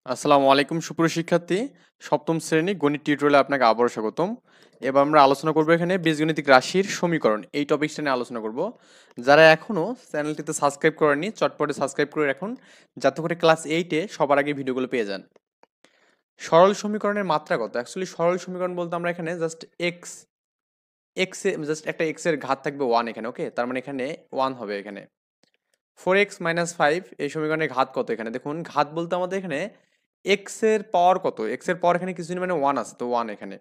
আসসালামু আলাইকুম সুপ্রিয় শিক্ষার্থী, সপ্তম শ্রেণী গণিত টিউটোরিয়ালে আপনাকে আবারও স্বাগতম। এবার আমরা আলোচনা করব এখানে বীজগণিতিক রাশির সমীকরণ, এই টপিকটা নিয়ে আলোচনা করব। যারা এখনো চ্যানেলটিতে সাবস্ক্রাইব করেননি চটপটে সাবস্ক্রাইব করে রাখুন, যাতে করে ক্লাস 8-এ সবার আগে ভিডিওগুলো পেয়ে যান। সরল সমীকরণের মাত্রা কত? অ্যাকচুয়ালি সরল সমীকরণ বলতে আমরা এখানে জাস্ট এক্স এক্স এ জাস্ট একটা এক্স এর ঘাত থাকবে 1 এখানে, ওকে? তার মানে এখানে 1 হবে এখানে। 4x - 5 এই সমীকরণের ঘাত কত? এখানে দেখুন, ঘাত বলতে আমাদের এখানে এক্স এর পাওয়ার কত, এক্স এর পাওয়ার এখানে কিছু নেই, মানে 1 আছে, তো 1 এখানে।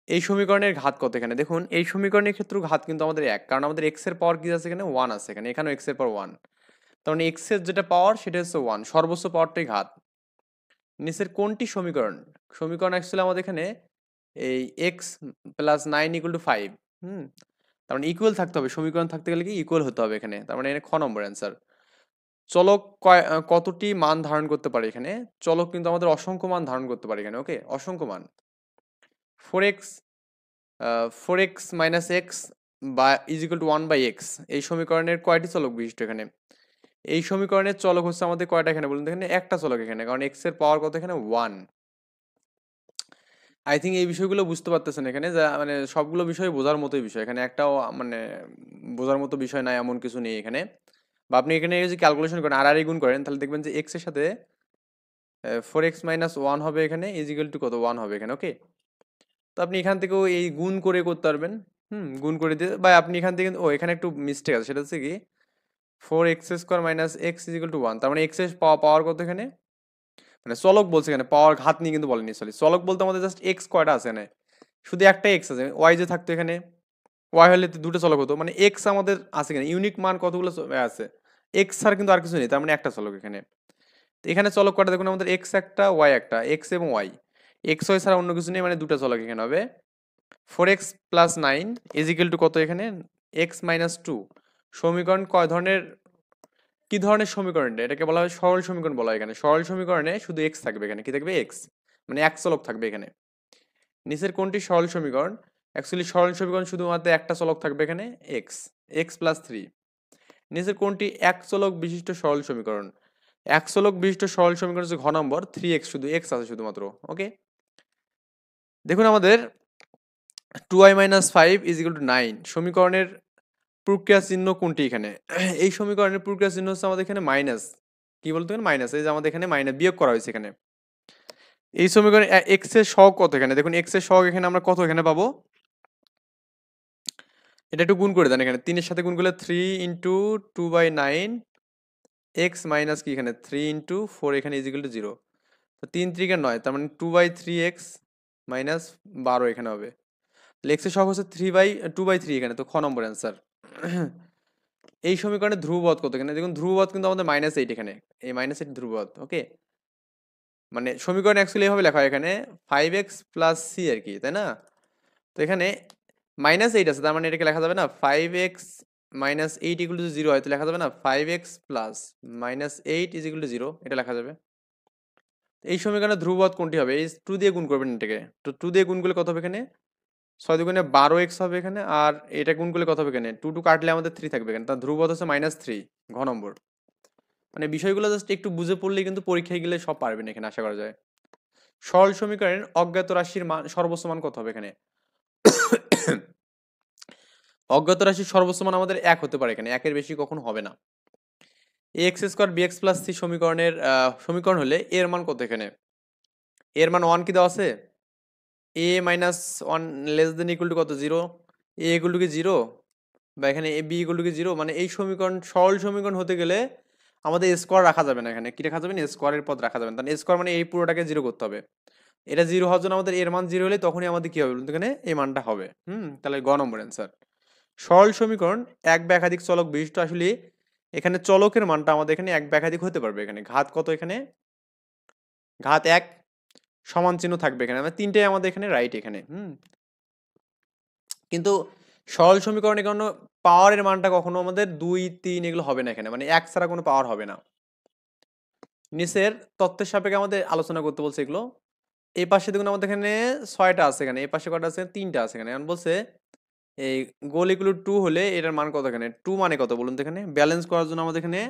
এই সমীকরণের ঘাত কত? এখানে দেখুন, এই সমীকরণের ক্ষেত্রে ঘাত কিন্তু আমাদের 1, কারণ আমাদের এক্স এর পাওয়ার কি আছে, এখানে 1 আছে, এখানে এখানেও এক্স এর পাওয়ার 1। তার মানে এক্স এর যেটা পাওয়ার সেটা হচ্ছে 1, সর্বোচ্চ পাওয়ারটাই ঘাত। নিচের কোনটি সমীকরণ? সমীকরণ অ্যাকচুয়ালি আমাদের এখানে এই x + 9 = 5। তার মানে ইকুয়াল থাকতে হবে, সমীকরণ থাকতে গেলে কি ইকুয়াল হতে হবে এখানে, তার মানে এখানে খ নম্বর অ্যান্সার। চলক কতটি মান ধারণ করতে পারে? এখানে চলক কিন্তু আমাদের অসংখ্য মান ধারণ করতে পারে এখানে, ওকে? অসংখ্য মান। 4x 4x - x বা = 1/x এই সমীকরণের কয়টি চলক বিশিষ্ট এখানে? এই সমীকরণের চলক হচ্ছে আমাদের কয়টা এখানে বলুন তো? এখানে একটা চলক এখানে, কারণ x এর পাওয়ার কত এখানে 1। আই থিঙ্ক এই বিষয়গুলো বুঝতে পারতেছেন এখানে, যা মানে সবগুলো বিষয় বোঝার মতোই বিষয়, এখানে একটাও মানে বোঝার মতো বিষয় নাই এমন কিছু নেই এখানে। বা আপনি এখানে যদি ক্যালকুলেশন করেন আর গুণ করেন, তাহলে দেখবেন যে x এর সাথে 4x - 1 হবে এখানে, কত 1 হবে এখানে, ওকে? তো আপনি এখান থেকেও এই গুণ করে করতে পারবেন। গুণ করে দিয়ে, বা আপনি এখান থেকে, ও এখানে একটু মিস্টেক আছে, সেটা হচ্ছে কি 4x² - x 1, তার মানে x এর পাওয়ার কত এখানে, মানে চলক বলছে এখানে, পাওয়ার ঘাত নিয়ে কিন্তু বলেনি, সরি। চলক বলতে আমাদের জাস্ট এক্স কয়টা আছে এখানে, শুধু একটা এক্স আছে, ওয়াই যে থাকতো এখানে, ওয়াই হলে তো দুটো চলক হতো, মানে এক্স আমাদের আছে এখানে, ইউনিক মান কতগুলো আছে, এক্স ছাড়া কিন্তু আর কিছু নেই, তার মানে একটা চলক এখানে। তো এখানে চলক কয়টা দেখুন, আমাদের এক্স একটা, ওয়াই একটা, এক্স এবং ওয়াই, এক্স ওয়াই ছাড়া অন্য কিছু নেই, মানে দুটো চলক এখানে হবে। 4x + 9 কত এখানে, x - 2। সমীকরণ কয় ধরনের, কি ধরনের সমীকরণ? এটাকে বলা হয় সরল সমীকরণ বলা হয় এখানে। সরল সমীকরণে শুধু এক্স থাকবে এখানে, কি থাকবে? এক্স, মানে এক চলক থাকবে এখানে। নিচের কোনটি সরল সমীকরণ? অ্যাকচুয়ালি সরল সমীকরণ শুধুমাত্র একটা চলক থাকবে এখানে, এক্স, x+3। নিচের কোনটি এক চলক বিশিষ্ট সরল সমীকরণ? এক চলক বিশিষ্ট সরল সমীকরণ হচ্ছে ঘ নম্বর, 3x, শুধু এক্স আছে শুধুমাত্র, ওকে? দেখুন আমাদের 2i - 5 = 9 সমীকরণের প্রক্রিয়া চিহ্ন কোনটি এখানে? এই সমীকরণের প্রক্রিয়া চিহ্ন হচ্ছে আমাদের এখানে মাইনাস। কি বলতে পারেন? মাইনাস, এই যে আমাদের এখানে মাইনাস বিয়োগ করা হয়েছে এখানে। এই সমীকরণে এক্স এর সহগ কত এখানে? দেখুন এক্স এর সহগ এখানে আমরা কত এখানে পাবো, এটা একটু গুণ করে দেন এখানে, 3 এর সাথে গুণ করলে 3 × 2/9 এক্স মাইনাস কি এখানে 3 × 4 এখানে = 0। তো 3 × 3 = 9, তার মানে 2/3x মাইনাস 12 এখানে হবে। তাহলে এক্স এর সহগ হচ্ছে 2/3 এখানে, তো খ নম্বর অ্যান্সার। এই সমীকরণে ধ্রুবপদ কত এখানে? দেখুন ধ্রুবপদ কিন্তু আমাদের -8 এখানে, এই -8 ধ্রুবপদ, ওকে? মানে সমীকরণ অ্যাকচুয়ালি এভাবে লেখা হয় এখানে 5x + c আর কি, তাই না? তো এখানে -8 আছে, তার মানে এটাকে লেখা যাবে না 5x - 8 = 0 হয়, তো লেখা যাবে না 5x + -8 = 0, এটা লেখা যাবে। এই সমীকরণে ধ্রুবপদ কোনটি হবে? এই 2 দিয়ে গুণ করবেন এটাকে, তো 2 দিয়ে গুণ করলে কত হবে এখানে, 6 দুগুণে 12x হবে এখানে, আর এটা গুণ করলে কত হবে এখানে, 2 2 কাটলে আমাদের 3 থাকবে এখানে, তার ধ্রুবপদ হচ্ছে -3, ঘ নম্বর। মানে বিষয়গুলো জাস্ট একটু বুঝে পড়লেই কিন্তু পরীক্ষায় গেলে সব পারবেন এখানে, আশা করা যায়। সরল সমীকরণের অজ্ঞাত রাশির মান, সর্বোচ্চ মান কত হবে এখানে? অজ্ঞাত রাশির সর্বোচ্চ মান আমাদের 1 হতে পারে এখানে, 1 এর বেশি কখনো হবে না। ax² bx+c সমীকরণের সমীকরণ হলে এর মান কত এখানে? এর মান 1 কি দেওয়া আছে? a - 1 <= কত, 0? a = কি 0, বা এখানে b = কি 0? মানে এই সমীকরণ সরল সমীকরণ হতে গেলে আমাদের স্কোয়ার রাখা যাবে না এখানে, কি রাখা যাবে না? স্কোয়ারের পদ রাখা যাবে না, তাহলে স্কোয়ার মানে এই পুরোটাকে 0 করতে হবে। এটা 0 হওয়ার জন্য আমাদের এর মান 0 হলে তখনই আমাদের কি হবে বলুন তো, এখানে এই মানটা হবে। তাহলে গ নম্বর অ্যান্সার। সরল সমীকরণ এক বা একাধিক চলক বিশিষ্ট, আসলে এখানে চলকের মানটা আমাদের এখানে এক বা একাধিক হতে পারবে এখানে। ঘাত কত এখানে? ঘাত 1, সমান চিহ্ন থাকবে এখানে, মানে তিনটেই আমাদের এখানে রাইট এখানে। কিন্তু সরল সমীকরণে কোনো পাওয়ারের মানটা কখনো আমাদের 2 3 এগুলো হবে না এখানে, মানে 1 ছাড়া কোনো পাওয়ার হবে না। নিচের তথ্যের সাপেক্ষে আমাদের আলোচনা করতে বলছে এগুলো। এই পাশে দেখুন আমাদের এখানে 6টা আছে এখানে, এই পাশে কয়টা আছে? 3টা আছে এখানে। এখন বলছে এই গোল ইকুয়াল 2 হলে এটার মান কত এখানে? 2 মানে কত বলুন তো এখানে? ব্যালেন্স করার জন্য আমাদের এখানে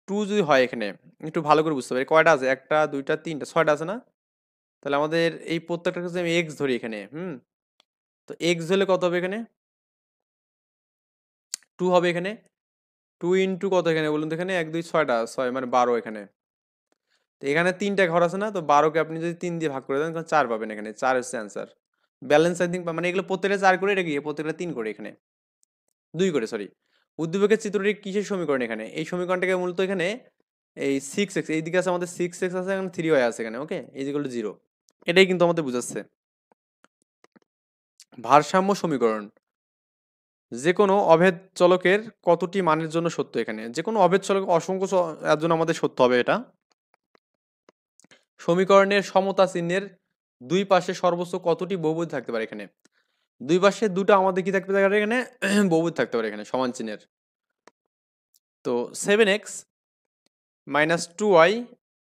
টু যদি হয় এখানে, একটু ভালো করে বুঝতে পারি কয়টা আছে, একটা দুইটা তিনটা ছয়টা আছে না? তাহলে আমাদের এই প্রত্যেকটার কাছে আমি এক্স ধরি এখানে, তো এক্স হলে কত হবে এখানে? টু হবে এখানে। টু ইন্টু কত এখানে বলুন তো, এখানে এক দুই ছয়টা, ছয় মানে 12 এখানে। তো এখানে তিনটা ঘর আছে না, তো 12কে আপনি যদি 3 দিয়ে ভাগ করে দেন তখন 4 পাবেন, এখানে 4 হচ্ছে অ্যান্সার। ব্যালেন্স আই থিঙ্ক, মানে এগুলো প্রত্যেকটা 4 করে, এটা কি প্রত্যেকটা 3 করে, এখানে 2 করে, সরি। উদ্দীপকের চিত্রটি কিসের সমীকরণ এখানে? এই সমীকরণটাকে মূলত এখানে এই 6x এইদিকে আছে আমাদের, 6x আছে এখানে, 3y আছে এখানে, ওকে, ইজ ইকুয়াল টু 0। এটাই কিন্তু আমাদের বুঝাচ্ছে ভারসাম্য সমীকরণ। যে কোনো অভেদ চলকের কতটি মানের জন্য সত্য? এখানে যে কোনো অভেদ চলক অসংখ্য এর জন্য আমাদের সত্য হবে এটা। সমীকরণের সমতা চিহ্নের দুই পাশে সর্বোচ্চ কতটি বহুপদী থাকতে পারে? এখানে দুই পাশে দুটো আমাদের কি থাকতে পারে এখানে? বহুপদী থাকতে পারে এখানে সমান চিহ্নের। তো 7x minus 2y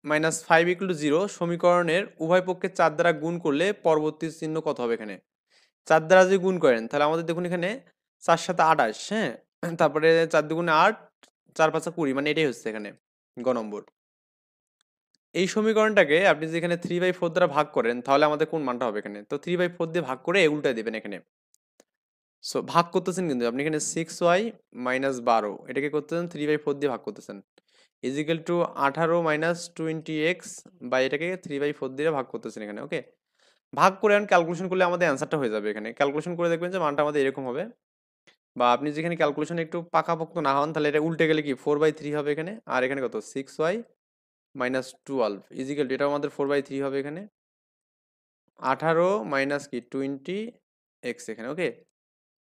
minus 5 equal to 0 সমীকরণের উভয় পক্ষে 4 দ্বারা গুণ করলে পরবর্তী চিহ্ন কত হবে? এখানে 4 দ্বারা যদি গুণ করেন তাহলে আমাদের দেখুন এখানে 4 সাথে 28, হ্যাঁ, তারপরে 4 দুগুণে 8, 4 পাঁচা 20, মানে এটাই হচ্ছে এখানে গ নম্বর। এই সমীকরণটাকে আপনি যদি এখানে 3/4 দ্বারা ভাগ করেন তাহলে আমাদের কোন মানটা হবে? এখানে তো 3/4 দিয়ে ভাগ করে উল্টায় দেবেন এখানে। সো ভাগ করতেছেন কিন্তু আপনি এখানে 6y মাইনাস 12, এটাকে করতেছেন 3/4 দিয়ে ভাগ করতেছেন, ইজিক্যাল টু 18 মাইনাস 20x, বা এটাকে 3/4 দিয়ে ভাগ করতেছেন এখানে, ওকে। ভাগ করে ক্যালকুলেশন করলে আমাদের অ্যান্সারটা হয়ে যাবে এখানে। ক্যালকুলেশন করে দেখবেন যে মানটা আমাদের এরকম হবে। বা আপনি যেখানে ক্যালকুলেশন একটু পাকাপোক্ত না হন তাহলে এটা উল্টে গেলে কি 4/3 হবে এখানে, আর এখানে কত 6y মাইনাস 12 ইজিক্যাল টু এটা আমাদের 4/3 হবে এখানে, 18 মাইনাস কি 20x এখানে, ওকে।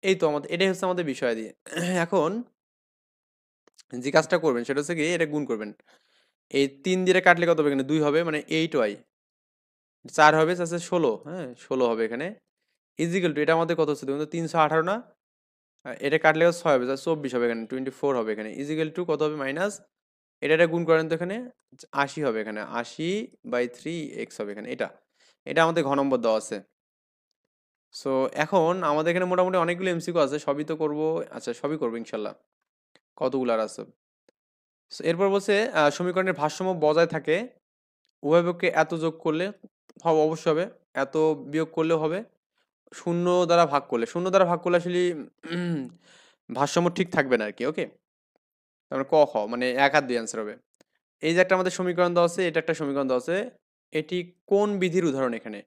এই তো আমাদের এটাই হচ্ছে আমাদের বিষয় দিয়ে। এখন যে কাজটা করবেন সেটা হচ্ছে কি, এটা গুণ করবেন। এই 3 দিয়ে কাটলে কত হবে? এখানে 2 হবে, মানে 8y, 4 হবে আছে 16, হ্যাঁ 16 হবে এখানে, ইজিক্যাল টু এটা আমাদের কত হচ্ছে দেখুন তো 318 না, এটা কাটলে 6 হবে, 24 হবে এখানে, 24 হবে এখানে, ইজিক্যাল টু কত হবে? মাইনাস এটা গুণ করেন তো এখানে 80 হবে এখানে, 80/3x হবে এখানে, এটা এটা আমাদের ঘ নম্বর দেওয়া আছে। সো এখন আমাদের এখানে মোটামুটি অনেকগুলো এমসিকিউ আছে, সবই তো করবো, আচ্ছা সবই করবো ইনশাল্লাহ, কতগুলো আর আছে। So, এরপর বলছে সমীকরণের ভারসাম্য বজায় থাকে উভয় পক্ষে এত যোগ করলে হবে, অবশ্যই হবে, এত বিয়োগ করলেও হবে, শূন্য দ্বারা ভাগ করলে, শূন্য দ্বারা ভাগ করলে আসলে ভারসাম্য ঠিক থাকবে না আর কি, ওকে। তারপরে ক খ মানে 1 আর 2 অ্যান্সার হবে। এই যে একটা আমাদের সমীকরণ দেওয়া আছে, এটা একটা সমীকরণ দেওয়া আছে, এটি কোন বিধির উদাহরণ? এখানে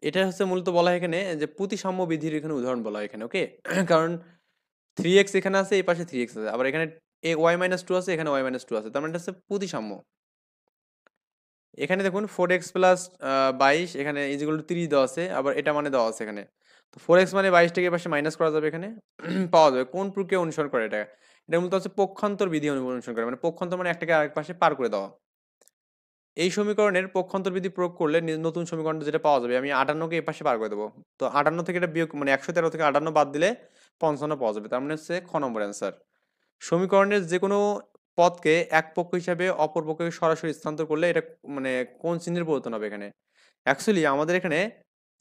এটা হচ্ছে মূলত বলা হয় এখানে যে প্রতিসাম্য বিধির এখানে উদাহরণ বলা হয় এখানে, ওকে। কারণ 3x এখানে আছে, এই পাশে 3x আছে, আবার এখানে y-2 আছে, এখানে y-2 আছে, তার মানে এটা হচ্ছে প্রতিসাম্য। এখানে দেখুন 4x প্লাস 22 এখানে ইজিক্যাল টু 3 দেওয়া আছে, আবার এটা মানে দেওয়া আছে এখানে। তো 4x মানে 22টাকে পাশে মাইনাস করা যাবে এখানে, পাওয়া যাবে। কোন প্রক্রিয়া অনুসরণ করে এটা? এটা মূলত হচ্ছে পক্ষান্তর বিধি অনুসরণ করে, মানে পক্ষান্তর মানে একটাকে আরেক পাশে পার করে দেওয়া। এই সমীকরণের পক্ষান্তর বিধি প্রয়োগ করলে নতুন সমীকরণটা যেটা পাওয়া যাবে, আমি 58কে এই পাশে পার করে দেবো। তো 58 থেকে এটা বিয়োগ মানে 113 থেকে 58 বাদ দিলে 55 পাওয়া যাবে, তার মানে হচ্ছে খ নম্বর অ্যান্সার। সমীকরণের যে কোনো পদকে এক পক্ষ হিসাবে অপর পক্ষকে সরাসরি স্থানান্তর করলে এটা মানে কোন চিহ্নের পরিবর্তন হবে? এখানে অ্যাকচুয়ালি আমাদের এখানে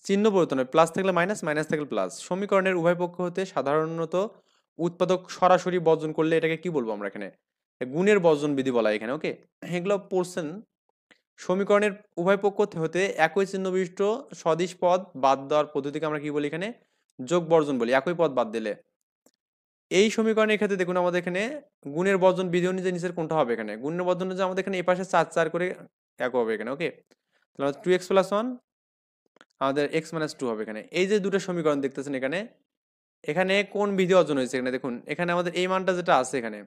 চিহ্ন পরিবর্তন হয়, প্লাস থাকলে মাইনাস, মাইনাস থাকলে প্লাস। সমীকরণের উভয় পক্ষ হতে সাধারণত উৎপাদক সরাসরি বর্জন করলে এটাকে কি বলবো আমরা? এখানে গুণের বর্জন বিধি বলা হয় এখানে, ওকে। এগুলো পড়ছেন। সমীকরণের উভয় পক্ষ হতে একই চিহ্ন বিশিষ্ট সদিশ পদ বাদ দেওয়ার পদ্ধতিকে আমরা কি বলি? এখানে যোগ বর্জন বলি, একই পদ বাদ দিলে। এই সমীকরণের ক্ষেত্রে দেখুন আমাদের এখানে গুণের বর্জন বিধি অনুযায়ী নিচের কোনটা হবে? এখানে গুণের বর্জন অনুযায়ী আমাদের এখানে এই পাশে 4 করে এক হবে এখানে, ওকে। তাহলে 2x প্লাস 1 আমাদের x মাইনাস 2 হবে এখানে। এই যে দুটো সমীকরণ দেখতেছেন এখানে, এখানে কোন বিধি অর্জন হয়েছে? এখানে দেখুন এখানে আমাদের এই মানটা যেটা আছে এখানে,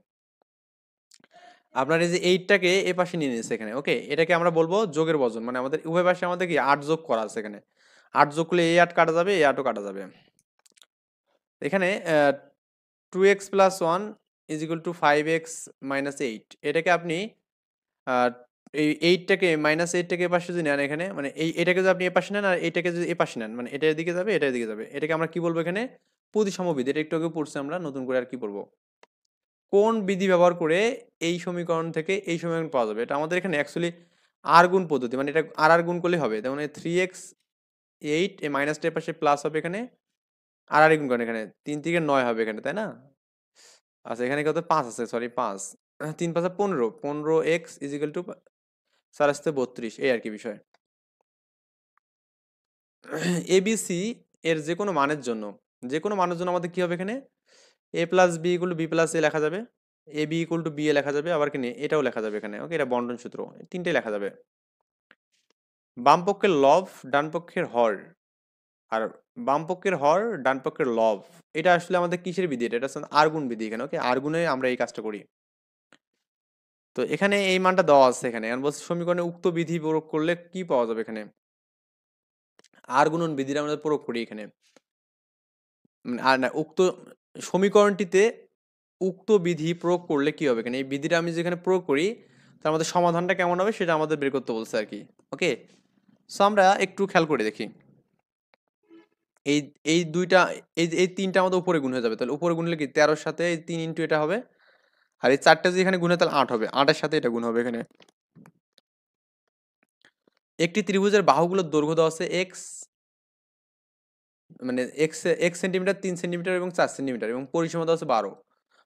আপনার এই যে 8টাকে এ পাশে নিয়ে নিয়েছে এখানে, ওকে। এটাকে আমরা বলবো যোগের বর্জন, মানে আমাদের উভয় পাশে আমাদের কি 8 যোগ করা আছে এখানে। 8 যোগ করলে এই 8 কাটা যাবে, এই 8ও কাটা যাবে। এখানে 2x plus 1 is equal two 5x minus 8, এটাকে আপনি এই 8টাকে মাইনাস 8টাকে এ পাশে যদি নেন এখানে, মানে এটাকে যদি আপনি এ পাশে নেন আর এইটাকে যদি এ পাশে নেন, মানে এটার দিকে যাবে, এটার দিকে যাবে, এটাকে আমরা কি বলবো? এখানে প্রতিসাম্য বিধি। এটা একটু আগে পড়ছি আমরা, নতুন করে আর কি পড়বো? কোন বিধি ব্যবহার করে এই সমীকরণ থেকে এই সমীকরণ পাওয়া যাবে? এটা আমাদের এখানে অ্যাকচুয়ালি আর গুণ পদ্ধতি, মানে এটা আর গুণ করলে হবে। যেমন 3x 8 এই মাইনাসটা এর পাশে প্লাস হবে এখানে, আর গুণ করেন এখানে 3 থেকে 9 হবে এখানে, তাই না? আচ্ছা এখানে কত 5 আছে, সরি 5। তিন পাঁচা 15, 15x ইজিক্যাল টু 4 32, এই আর কি বিষয়। এবিসি এর যে কোনো মানের জন্য আমাদের কি হবে এখানে, A plus B equal to B plus A লেখা যাবে, A B equal to B A লেখা যাবে, আবার কি এটাও লেখা যাবে এখানে। ওকে, এটা বন্টন সূত্র, তিনটেই লেখা যাবে। বাম পক্ষের লব ডান পক্ষের হর, আর বাম পক্ষের হর ডান পক্ষের লব, এটা আসলে আমাদের কিসের বিধি, এটা হচ্ছে আরগুণ বিধি এখানে। ওকে, আরগুণে আমরা এই কাজটা করি। তো এখানে এই মানটা দেওয়া আছে এখানে, এখন বলছে সমীকরণে উক্ত বিধি প্রয়োগ করলে কি পাওয়া যাবে এখানে, আর গুণন বিধিটা আমরা প্রয়োগ করি এখানে। আর না, উক্ত সমীকরণটিতে উক্ত বিধি প্রয়োগ করলে কি হবে এখানে, এই বিধিটা আমি যেখানে প্রয়োগ করি তার মধ্যে সমাধানটা কেমন হবে সেটা আমাদের বের করতে বলছে আর কি। ওকে, সো আমরা একটু খেয়াল করে দেখি। এই এই দুইটা, এই তিনটা আমাদের উপরে গুণ হয়ে যাবে, তাহলে উপরে গুণলে কি 13-র সাথে এই 3 ইন্টু এটা হবে, আর এই চারটা যদি এখানে গুণে তাহলে 8 হবে, 8-এর সাথে এটা গুণ হবে এখানে। একটি ত্রিভুজের বাহুগুলোর দৈর্ঘ্য দেওয়া আছে এক্স, মানে এক্স সেন্টিমিটার, 3 সেন্টিমিটার এবং 4 সেন্টিমিটার, এবং পরিসীমা দেওয়া আছে 12।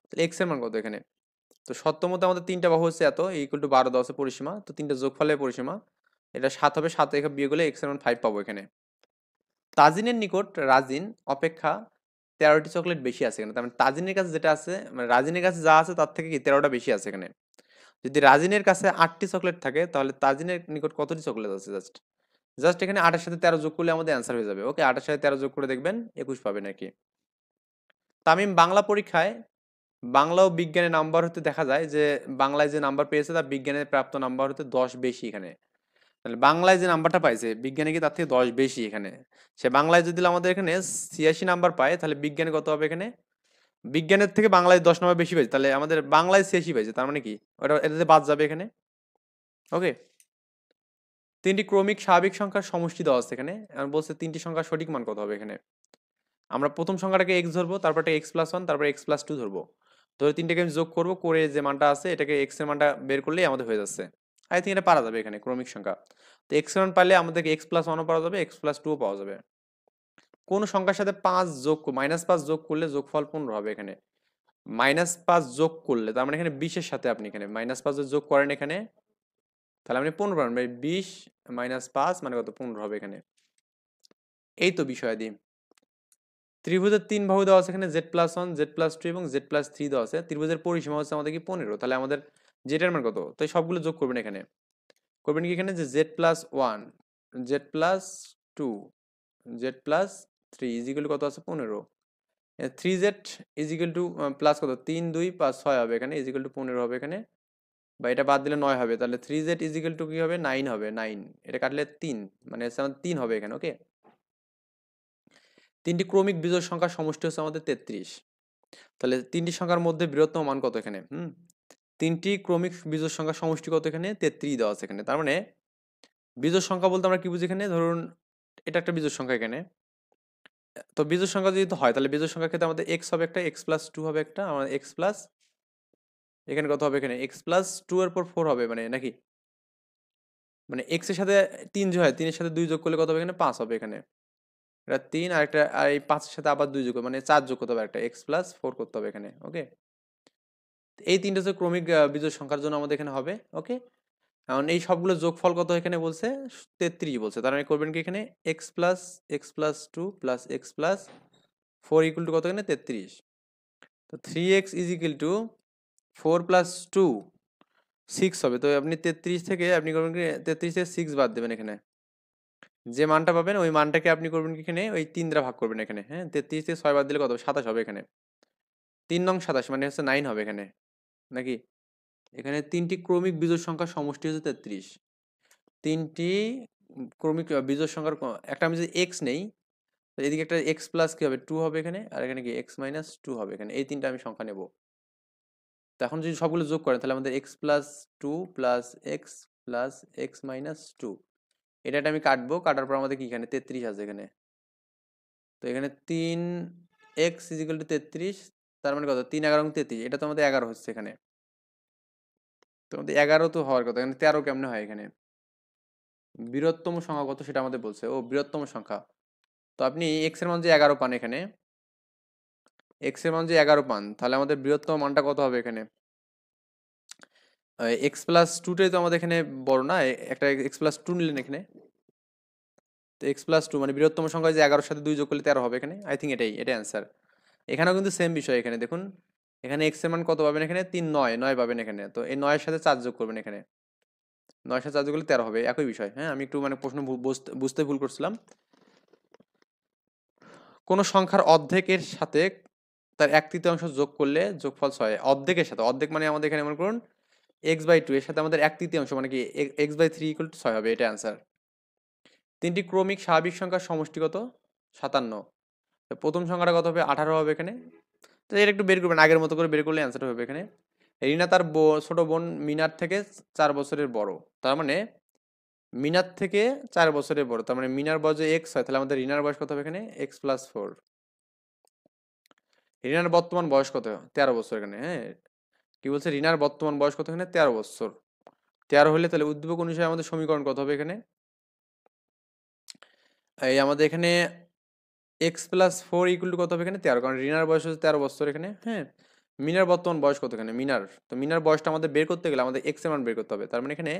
তাহলে এক্স এর মান কত এখানে, তো সত্যমতে আমাদের তিনটা বাহু হচ্ছে এত, ইকুয়াল টু 12 দেওয়া আছে পরিসীমা, তো তিনটা যোগফলের পরিসীমা এটা 7 হবে, 7 এখানে বিয়োগ করলে এক্স এর মান 5 পাবো এখানে। তাজিনের নিকট রাজিন অপেক্ষা 13টি চকলেট বেশি আছে এখানে, তার মানে তাজিনের কাছে যেটা আছে, মানে রাজিনের কাছে যা আছে তার থেকে কি 13টা বেশি আছে এখানে। যদি রাজিনের কাছে 8টি চকলেট থাকে তাহলে তাজিনের নিকট কতটি চকলেট আছে, জাস্ট জাস্ট এখানে 8-এর সাথে 13 যোগ করলে আমাদের অ্যান্সার হয়ে যাবে। ওকে, 8-এর সাথে 13 যোগ করে দেখবেন 21 পাবেন আর কি। তামিম বাংলা পরীক্ষায় বাংলা ও বিজ্ঞানের নাম্বার হতে দেখা যায় যে বাংলায় যে নাম্বার পেয়েছে তার বিজ্ঞানের প্রাপ্ত নাম্বার হতে 10 বেশি এখানে। তাহলে বাংলায় যে নাম্বারটা পাইছে বিজ্ঞানে কি তার থেকে 10 বেশি এখানে। সে বাংলায় যদি আমাদের এখানে 86 নাম্বার পায় তাহলে বিজ্ঞানে কত হবে এখানে, বিজ্ঞানের থেকে বাংলায় 10 নাম্বার বেশি পাইছে, তাহলে আমাদের বাংলায় 86 পাইছে, তার মানে কি ওটা এটাতে বাদ যাবে এখানে। ওকে, তিনটি ক্রমিক স্বাভাবিক সংখ্যার সমষ্টি দেওয়া আছে এখানে, এখন বলছে তিনটি সংখ্যার সঠিক মান কত হবে এখানে। আমরা প্রথম সংখ্যাটাকে এক্স ধরবো, তারপর x+1, তারপর x+2 ধরবো, ধরে তিনটাকে আমি যোগ করবো, করে যে মানটা আছে এটাকে এক্স এর মানটা বের করলেই আমাদের হয়ে যাচ্ছে। আই থিঙ্ক এটা পারা যাবে এখানে ক্রমিক সংখ্যা। তো এক্স এর মান পারলে আমাদেরকে x+1ও পাওয়া যাবে, x+2ও পাওয়া যাবে। কোন সংখ্যার সাথে -5 যোগ করলে যোগফল 15 হবে এখানে। -5 যোগ করলে তার মানে এখানে 20-এর সাথে আপনি এখানে -5 যোগ করেন এখানে, তাহলে আপনি 15 পাবেন, 20 -5 মানে কত, 15 হবে এখানে। এই তো বিষয়াদি। ত্রিভুজের 3 বাহু দেওয়া আছে এখানে z+1, z+2 এবং z+3 দেওয়া আছে। ত্রিভুজের পরিসীমা হচ্ছে আমাদের কি 15, তাহলে আমাদের জেটার মান কত, তো সবগুলো যোগ করবেন এখানে। করবেন কি এখানে যে z+1, z+2, z+3 ইজিক্যাল কত আছে 15, 3z ইজিক্যাল টু প্লাস কত 3 2 5 6 হবে এখানে, ইজিক্যাল টু 15 হবে এখানে, বা এটা বাদ দিলে 9 হবে, তাহলে 3z ইজিক্যাল টু কি হবে 9 হবে, 9 এটা কাটলে 3, মানে হচ্ছে আমাদের 3 হবে এখানে। ওকে, তিনটি ক্রমিক বিজোড় সংখ্যার সমষ্টি হচ্ছে আমাদের 33, তাহলে তিনটি সংখ্যার মধ্যে বৃহত্তম মান কত এখানে, তিনটি ক্রমিক বিজোড় সংখ্যার সমষ্টি কত এখানে 33 দেওয়া আছে এখানে। তার মানে বিজোড় সংখ্যা বলতে আমরা কি বুঝি এখানে, ধরুন এটা একটা বিজোড় সংখ্যা এখানে, তো বিজোড় সংখ্যা যদি হয় তাহলে বিজোড় সংখ্যার ক্ষেত্রে আমাদের x হবে একটা, x+2 হবে একটা, আমাদের x প্লাস এখানে কত হবে এখানে x+2 এর পর 4 হবে, মানে নাকি, মানে x এর সাথে 3 যোগ হয়, 3 এর সাথে 2 যোগ করলে কত হবে এখানে 5 হবে এখানে, এটা 3 আর একটা, আর এই 5 এর সাথে আবার 2 যোগ করবে মানে 4 যোগ করতে হবে, একটা x+4 করতে হবে এখানে। ওকে, এই তিনটা হচ্ছে ক্রমিক বিজোড় সংখ্যার জন্য আমাদের এখানে হবে। ওকে, এখন এই সবগুলো যোগফল কত এখানে বলছে 33 বলছে, তার মানে করবেন কি এখানে x+2 plus x+4 equal to কত এখানে 33, তো 3x is equal two 4 plus 2 6 হবে, তো আপনি 33 থেকে আপনি করবেন কি 33 থেকে 6 বাদ দেবেন এখানে, যে মানটা পাবেন ওই মানটাকে আপনি করবেন কি এখানে ওই 3 দ্বারা ভাগ করবেন এখানে। হ্যাঁ, 33 থেকে 6 বাদ দিলে কত 27 হবে এখানে, 3 নং 27 মানে হচ্ছে 9 হবে এখানে নাকি। এখানে তিনটি ক্রমিক বিজোড় সংখ্যার সমষ্টি হচ্ছে 33, তিনটি ক্রমিক বিজোড় সংখ্যার একটা আমি যদি x নেই, তো এদিকে একটা x প্লাস কি হবে 2 হবে এখানে, আর এখানে কি x-2 হবে এখানে, এই তিনটা আমি সংখ্যা নেব। তো এখন যদি সবগুলো যোগ করেন তাহলে আমাদের x+2 প্লাস x+2, এটা আমি কাটবো, কাটার পর আমাদের কি এখানে 33 আছে এখানে, তো এখানে 3x ইজিক্যাল টু 33, তার মানে কত 3 11 33, এটা তো আমাদের 11 হচ্ছে এখানে, তো আমাদের 11 তো হওয়ার কথা, এখানে 13 কেমনে হয় এখানে। বৃহত্তম সংখ্যা কত সেটা আমাদের বলছে, ও বৃহত্তম সংখ্যা, তো আপনি x এর মান যে 11 পান এখানে, x এর মান যে 11 পান তাহলে আমাদের বৃহত্তম মানটা কত হবে এখানে, এক্স প্লাস টুটাই তো আমাদের এখানে বড় না, একটা এক্স প্লাস টু নিলেন এখানে, তো এক্স প্লাস টু মানে বৃহত্তম সংখ্যা যে 11-এর সাথে 2 যোগ করলে 13 হবে এখানে, আই থিঙ্ক এটাই অ্যান্সার। এখানেও কিন্তু সেম বিষয়, এখানে দেখুন এখানে এক্স এর মান কত পাবেন, এখানে 3 9 পাবেন এখানে, তো এই 9-এর সাথে 4 যোগ করবেন এখানে, 9-এর সাথে 4 যোগ করলে 13 হবে, একই বিষয়। হ্যাঁ, আমি একটু মানে প্রশ্ন বুঝতে ভুল করছিলাম। কোন সংখ্যার অর্ধেকের সাথে তার 1/3 যোগ করলে যোগফল 6, অর্ধেকের সাথে, অর্ধেক মানে আমাদের এখানে মনে করুন x/2 এর সাথে আমাদের 1/3 মানে কি x/3 = 6 হবে, এটা অ্যান্সার। তিনটি ক্রমিক স্বাভাবিক সংখ্যার সমষ্টি কত? 57। তো প্রথম সংখ্যাটা কত হবে? 18 হবে এখানে। তো এটা একটু বের করবেন, আগের মতো করে বের করলে অ্যান্সার হবে এখানে। রিনা তার ছোট বোন মিনার থেকে 4 বছরের বড়, তার মানে মিনার থেকে 4 বছরের বড়, তার মানে মিনার বয়স যদি এক্স হয় তাহলে আমাদের রিনার বয়স কত হবে এখানে? x+4। রিনার বর্তমান বয়স কত? 13 বছর এখানে। হ্যাঁ, কি বলছে, রিনার বর্তমান বয়স কত এখানে? 13 বছর। 13 হলে তাহলে উদ্দীপক অনুসারে আমাদের সমীকরণ কত হবে এখানে? এই আমাদের এখানে x+4 = কত হবে এখানে? 13, কারণ রিনার বয়স হচ্ছে 13 বছর এখানে। হ্যাঁ, মিনার বর্তমান বয়স কত এখানে? মিনার, তো মিনার বয়সটা আমাদের বের করতে গেলে আমাদের এক্স এর মান বের করতে হবে, তার মানে এখানে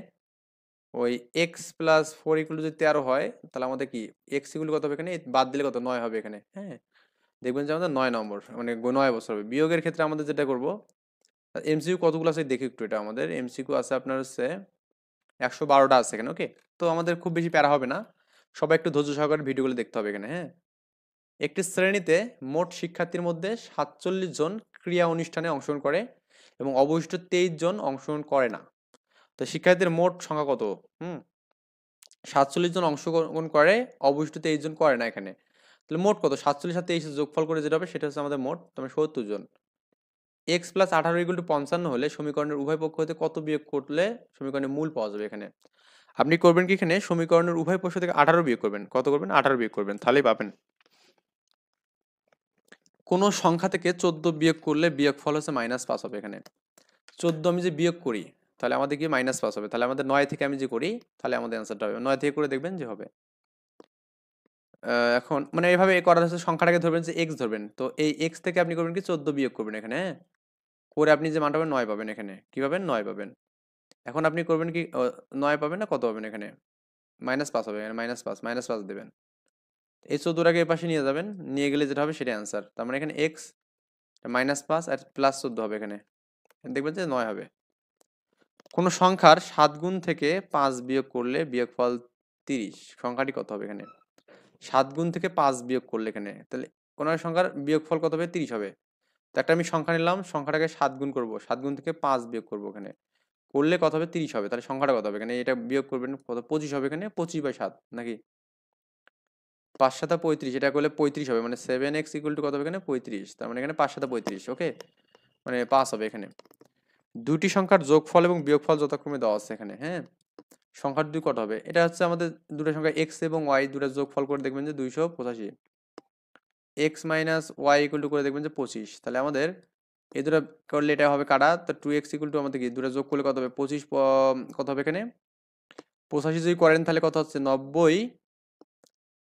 ওই x+4 যদি 13 হয় তাহলে আমাদের কি এক্স ইকুয়াল কত হবে এখানে? বাদ দিলে কত? 9 হবে এখানে। হ্যাঁ, দেখবেন যে আমাদের 9 নম্বর মানে 9 বছর হবে। বিয়োগের ক্ষেত্রে আমাদের যেটা করব, এমসিকিউ কতগুলো আছে দেখি একটু, এটা আমাদের এমসিকিউ আছে আপনার হচ্ছে 112টা আছে এখানে। ওকে, তো আমাদের খুব বেশি প্যারা হবে না, সবাই একটু ধৈর্য সহকারে ভিডিওগুলো দেখতে হবে এখানে। হ্যাঁ, একটি শ্রেণীতে মোট শিক্ষার্থীর মধ্যে 47 জন ক্রিয়া অনুষ্ঠানে অংশগ্রহণ করে এবং অবশিষ্ট 23 জন অংশগ্রহণ করে না। তো শিক্ষার্থীদের মোট সংখ্যা কত? হুম, 47 জন অংশগ্রহণ করে, অবশিষ্ট 23 জন করে না এখানে, তাহলে মোট কত? 47 সাথে 23 যোগফল করে যেটা হবে সেটা হচ্ছে আমাদের মোট, তবে 70 জন। x+18 = 55 হলে সমীকরণের উভয় পক্ষ হতে কত বিয়োগ করলে সমীকরণের মূল পাওয়া যাবে এখানে? আপনি করবেন কি, এখানে সমীকরণের উভয় পক্ষ থেকে 18 বিয়োগ করবেন। কত করবেন? 18 বিয়োগ করবেন, তাহলেই পাবেন। কোন সংখ্যা থেকে 14 বিয়োগ করলে বিয়োগফল হচ্ছে -5 হবে এখানে। 14 আমি যে বিয়োগ করি তাহলে আমাদের কি -5 হবে, তাহলে আমাদের 9 থেকে আমি যে করি তাহলে আমাদের অ্যান্সারটা হবে 9 থেকে করে দেখবেন যে হবে। এখন মানে এভাবে করার হচ্ছে সংখ্যাটাকে ধরবেন যে x ধরবেন, তো এই x থেকে আপনি করবেন কি 14 বিয়োগ করবেন এখানে। হ্যাঁ, করে আপনি যে মানটা পাবেন 9 পাবেন এখানে। কি পাবেন? 9 পাবেন। এখন আপনি করবেন কি 9 পাবেন না কত পাবেন এখানে? -5 হবে এখানে, -5 দেবেন। এই 14টাকে এপাশে নিয়ে যাবেন, নিয়ে গেলে যেটা হবে সেটাই অ্যান্সার। তার মানে এখানে x -5 আর +14 হবে এখানে, দেখবেন যে 9 হবে। কোন সংখ্যার 7 গুণ থেকে 5 বিয়োগ করলে বিয়োগফল 30, সংখ্যাটি কত হবে এখানে? 7 গুণ থেকে 5 বিয়োগ করলে এখানে, তাহলে কোন সংখ্যার বিয়োগফল কত হবে? 30 হবে। তো একটা আমি সংখ্যা নিলাম, সংখ্যাটাকে 7 গুণ করব, 7 গুণ থেকে 5 বিয়োগ করব এখানে, করলে কত হবে? 30 হবে। তাহলে সংখ্যাটা কত হবে এখানে? এটা বিয়োগ করবেন কত? 25 হবে এখানে, 25/7 নাকি 5 7 35, এটা করলে 35 হবে, মানে 7x = কত হবে এখানে? 35, তার মানে এখানে 5 7 35। ওকে, মানে 5 হবে এখানে। দুটি সংখ্যার যোগফল এবং বিয়োগফল যথাক্রমে দেওয়া আছে এখানে। হ্যাঁ, সংখ্যার দুই কত হবে? এটা হচ্ছে আমাদের দুটো সংখ্যা x এবং y, দুটো যোগফল করে দেখবেন যে 285। x minus Y equal to করে দেখবেন যে 25, তাহলে আমাদের এই দুটো করলে এটা হবে কাটা, তো 2x ইকুয়াল টু আমাদের কি দুটো যোগ করলে কত হবে? 25 কত হবে এখানে? 85 যদি করেন তাহলে কত হচ্ছে? 90,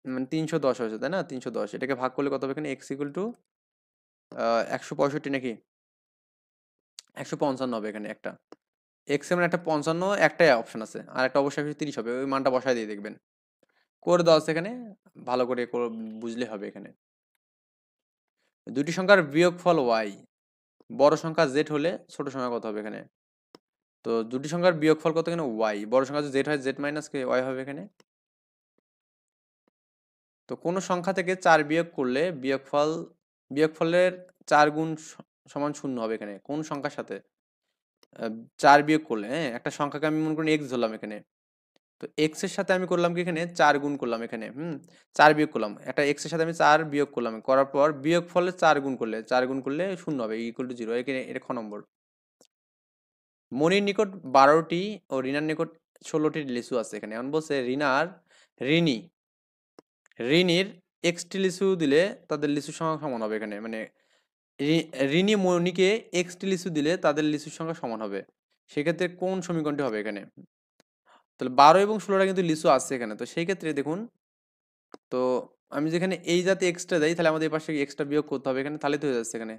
মানে 310 হয়েছে তাই না? 310, এটাকে ভাগ করলে কত হবে এখানে? x ইকুয়াল টু 165 নাকি 155 হবে এখানে একটা। x এর মানে একটা 55, একটাই অপশন আছে, আর একটা অবশ্যই 30 হবে, ওই মানটা বসায় দিয়ে দেখবেন। করে দেওয়া আছে এখানে, ভালো করে বুঝলে হবে এখানে। দুটি সংখ্যার বিয়োগফল y, বড় সংখ্যা z হলে ছোট সংখ্যা কত হবে এখানে? তো দুটি সংখ্যার বিয়োগফল কত এখানে? y, বড় সংখ্যা যদি z হয় z মাইনাস কে y হবে এখানে। তো কোন সংখ্যা থেকে 4 বিয়োগ করলে বিয়োগফলের 4 গুণ সমান 0 হবে এখানে, কোন সংখ্যার সাথে 4 বিয়োগ করলে? হ্যাঁ, একটা সংখ্যাকে আমি মনে করি x ধরলাম এখানে, তো x এর সাথে আমি করলাম কি এখানে 4 গুণ করলাম এখানে। 4 বিয়োগ করলাম, একটা x এর সাথে আমি 4 বিয়োগ করলাম, করার পর বিয়োগফলে 4 গুণ করলে 0 হবে, ইকুয়াল টু 0, এখানে এটা খ নম্বর। মনির নিকট 12টি ও রিনার নিকট 16টি লিচু আছে এখানে। এখন বলছে ঋণী ঋণীর এক্সটি লিচু দিলে তাদের লিচুর সংখ্যা সমান হবে এখানে, মানে ঋণী মনিকে এক্সটি লিচু দিলে তাদের লিচুর সংখ্যা সমান হবে, সেক্ষেত্রে কোন সমীকরণটি হবে এখানে? তাহলে 12 এবং 16টা কিন্তু লিচু আছে এখানে, তো সেই ক্ষেত্রে দেখুন, তো আমি যেখানে এই জাতে এক্সট্রা দেই তাহলে আমাদের এই পাশে এক্সট্রা বিয়োগ করতে হবে এখানে, তাহলে তো হয়ে যাচ্ছে এখানে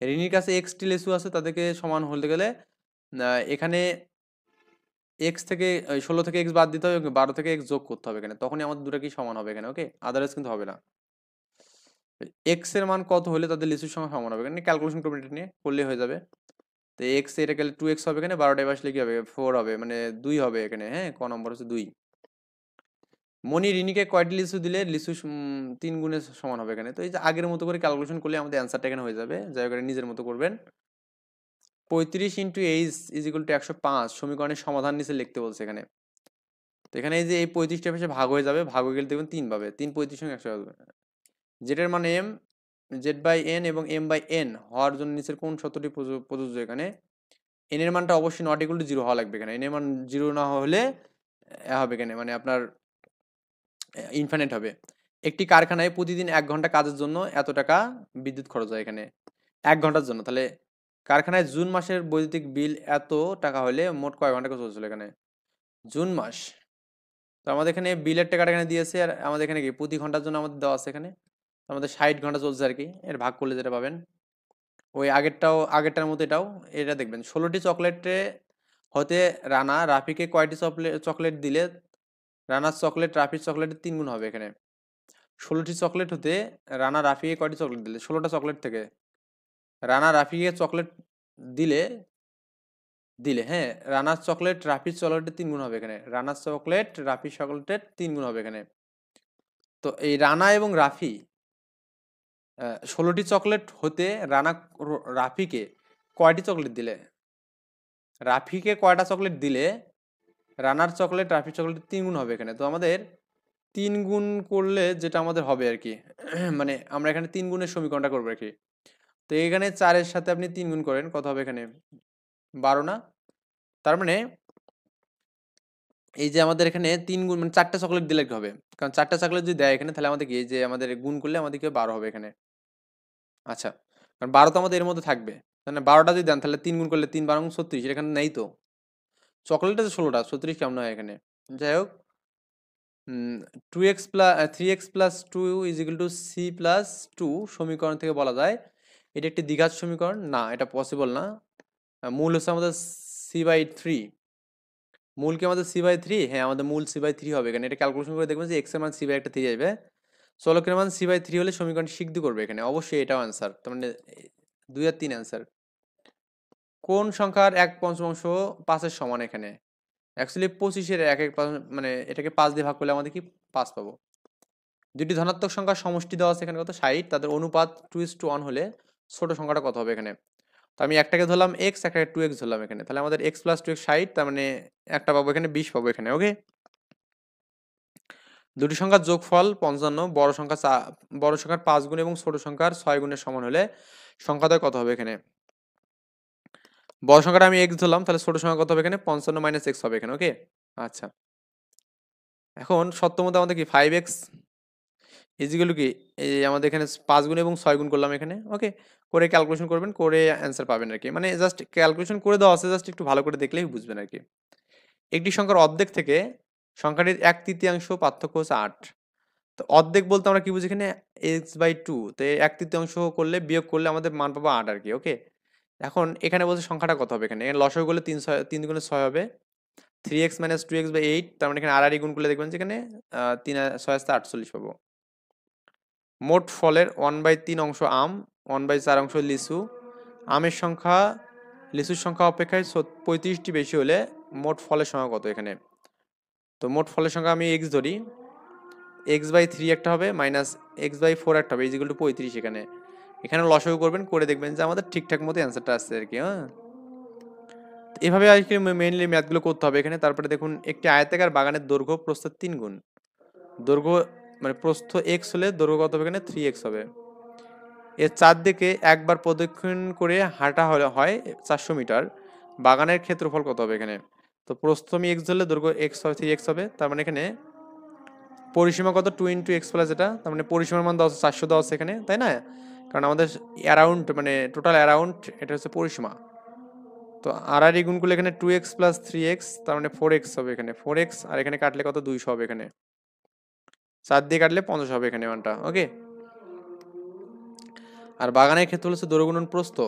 ঋণীর কাছে এক্সটি লিচু আছে, তাদেরকে সমান হতে গেলে এখানে এক্স থেকে 16 থেকে এক্স বাদ দিতে হবে, 12 থেকে এক্স যোগ করতে হবে এখানে, তখনই আমাদের দুটো কি সমান হবে এখানে। ওকে, আদারওয়াইজ কিন্তু হবে না। এক্স এর মান কত হলে তাদের লিচুর সংখ্যা সমান হবে, এখানে ক্যালকুলেশন করবেন, এটা নিয়ে করলে হয়ে যাবে। তো এক্স এটা গেলে 2x হবে, এখানে 12টায় বসলে কি হবে, 4 হবে, মানে 2 হবে এখানে। হ্যাঁ, ক নম্বর হচ্ছে 2। মনি রিনিকে কয়টি লিচু দিলে লিচু 3 গুণের সমান হবে এখানে। তো এই যে আগের মতো করে ক্যালকুলেশন করলে আমাদের অ্যান্সারটা এখানে হয়ে যাবে। যাই হোক, এটা নিজের মতো করবেন। 35 into H is equal two 105 সমীকরণের সমাধান নিচে লিখতে বলছে এখানে। তো এখানে এই যে এই 35টা পেশে ভাগ হয়ে যাবে, ভাগ হয়ে গেলে দেখবেন 3 পাবে, 3 35 সঙ্গে 100 হবে। জেডের মান এম, জেড বাই এন এবং এম বাই এন হওয়ার জন্য নিচের কোন শর্তটি প্রযোজ্য এখানে। এন এর মানটা অবশ্যই নট ইকুয়াল টু 0 হওয়া লাগবে এখানে। এন এর মান 0 না হলে হবে এখানে, মানে আপনার ইনফিনিট হবে। একটি কারখানায় প্রতিদিন 1 ঘন্টা কাজের জন্য এত টাকা বিদ্যুৎ খরচ হয় এখানে 1 ঘন্টার জন্য। তাহলে কারখানায় জুন মাসের বৈদ্যুতিক বিল এত টাকা হলে মোট কয় ঘন্টা কাজ চলছিল এখানে, জুন মাস। তো আমাদের এখানে বিলের টাকাটা এখানে দিয়েছে, আর আমাদের এখানে কি প্রতি ঘন্টার জন্য আমাদের দেওয়া আছে এখানে। তো আমাদের 60 ঘন্টা চলছে আর কি, এর ভাগ করলে যেটা পাবেন ওই আগেরটার মতো এটাও। এটা দেখবেন 16টি চকলেটে হতে রানা রাফিকে কয়টি চকলেট দিলে রানার চকলেট রাফির চকলেটের 3 গুণ হবে এখানে। 16টি চকলেট হতে রানা রাফিকে কয়টি চকলেট দিলে, 16টা চকলেট থেকে রানা রাফিকে চকলেট দিলে দিলে হ্যাঁ, রানার চকলেট রাফির চকলেটের 3 গুণ হবে এখানে। রানার চকলেট রাফির চকলেটের 3 গুণ হবে এখানে। তো এই রানা এবং রাফি 16টি চকলেট হতে রানা রাফিকে কয়টি চকলেট দিলে, রাফিকে কয়টা চকলেট দিলে রানার চকলেট রাফির চকলেট 3 গুণ হবে এখানে। তো আমাদের 3 গুণ করলে যেটা আমাদের হবে আর কি, মানে আমরা এখানে 3 গুণের সমীকরণটা করবো আর কি। তো এখানে 4-এর সাথে আপনি 3 গুণ করেন, কত হবে এখানে 12 না। তার মানে এই যে আমাদের এখানে 3 গুণ মানে 4টা চকলেট দিলে কি হবে, কারণ 4টা চকলেট যদি দেয় এখানে তাহলে আমাদের কি এই যে আমাদের গুণ করলে আমাদের কি 12 হবে এখানে। আচ্ছা, কারণ 12 তো আমাদের এর মধ্যে থাকবে, মানে 12টা যদি দেন তাহলে 3 গুণ করলে 3 12 36, এখানে নেই তো চকলেট আছে 16টা, 36 কেমন হয় এখানে। যাই হোক, 2x plus 3x plus 2 is equal to C plus 2 সমীকরণ থেকে বলা যায় এটা একটি দ্বিঘাত সমীকরণ না, এটা পসিবল না। মূল হচ্ছে আমাদের c/3, মূল কি আমাদের c/3, হ্যাঁ আমাদের মূল c/3 হবে এখানে। এটা ক্যালকুলেশন করে দেখবেন যে x এর মান c/3 আসবে, চলকের মান c/3 হলে সমীকরণ সিদ্ধ করবে এখানে, অবশ্যই এটাও অ্যান্সার। তার মানে 2 আর 3 অ্যান্সার। কোন সংখ্যার 1/5 5-এর সমান এখানে, অ্যাকচুয়ালি 25-এর 1/5 মানে এটাকে 5 দিয়ে ভাগ করলে আমাদের কি 5 পাবো। দুটি ধনাত্মক সংখ্যার সমষ্টি দেওয়া আছে এখানে কত 60, তাদের অনুপাত 2:1 হলে ছোট সংখ্যাটা কত হবে এখানে। তো আমি একটাকে ধরলাম x, একটাকে 2x ধরলাম এখানে, তাহলে আমাদের x প্লাস 2x 60, তার মানে একটা পাবো এখানে 20 পাবো এখানে। ওকে, দুটি সংখ্যার যোগফল 55 বড় সংখ্যার 5 গুণ এবং ছোট সংখ্যার 6 গুণের সমান হলে সংখ্যাদ্বয় কত হবে এখানে। বড় সংখ্যাটা আমি x ধরলাম, তাহলে ছোট সংখ্যা কত হবে এখানে 55 মাইনাস x হবে এখানে। ওকে, আচ্ছা এখন সত্য মধ্যে আমাদের কি 5x ইজিক্যাল কি এই আমাদের এখানে 5 গুণ এবং 6 গুণ করলাম এখানে। ওকে, করে ক্যালকুলেশন করবেন, করে অ্যান্সার পাবেন আর কি, মানে জাস্ট ক্যালকুলেশন করে দেওয়া আছে, জাস্ট একটু ভালো করে দেখলেই বুঝবেন আর কি। একটি সংখ্যার অর্ধেক থেকে সংখ্যাটির 1/3 পার্থক্য হচ্ছে 8। তো অর্ধেক বলতে আমরা কি বুঝি এখানে x/2, তো 1/3 করলে বিয়োগ করলে আমাদের মান পাবো 8 আর কি। ওকে, এখন এখানে বলছে সংখ্যাটা কত হবে এখানে, লসাগু করলে 3 গুণে 6 হবে, 3x মাইনাস 2x/8, তার মানে এখানে আড়াআড়ি গুণ করলে দেখবেন যে এখানে 3 6 48 পাবো। মোট ফলের 1/3 অংশ আম, 1/4 অংশ লিচু। আমের সংখ্যা লিচুর সংখ্যা অপেক্ষায় 35টি বেশি হলে মোট ফলের সংখ্যা কত এখানে। তো মোট ফলের সংখ্যা আমি x ধরি, x/3 একটা হবে মাইনাস x/4 একটা হবে ইজিক্যাল টু 35 এখানে। এখানে লসাগু করবেন, করে দেখবেন যে আমাদের ঠিকঠাক মতো অ্যান্সারটা আসছে আর কি। হ্যাঁ, এভাবে আর কি মেইনলি ম্যাথগুলো করতে হবে এখানে। তারপরে দেখুন একটি আয়তাকার বাগানের দৈর্ঘ্য প্রস্থ 3 গুণ, দৈর্ঘ্য মানে প্রস্থ x হলে দৈর্ঘ্য কত হবে এখানে 3x হবে। এর চারদিকে একবার প্রদক্ষিণ করে হাঁটা হলে হয় 400 মিটার, বাগানের ক্ষেত্রফল কত হবে এখানে। তো প্রস্থ আমি x ধরলে দৈর্ঘ্য x হবে 3x হবে, তার মানে এখানে পরিসীমা কত 2 × x প্লাস, এটা তার মানে পরিসীমার মান 400 দেওয়া আছে এখানে, তাই না, কারণ আমাদের অ্যারাউন্ড মানে টোটাল অ্যারাউন্ড এটা হচ্ছে পরিসীমা। তো আড়াআড়ি গুণ করলে এখানে 2x প্লাস 3x, তার মানে 4x হবে এখানে 4x, আর এখানে কাটলে কত 200 হবে এখানে, 4 দিয়ে কাটলে 50 হবে এখানে মানটা। ওকে, আর বাগানের ক্ষেত্রে হচ্ছে দৈর্ঘ্য গুণন প্রস্থ,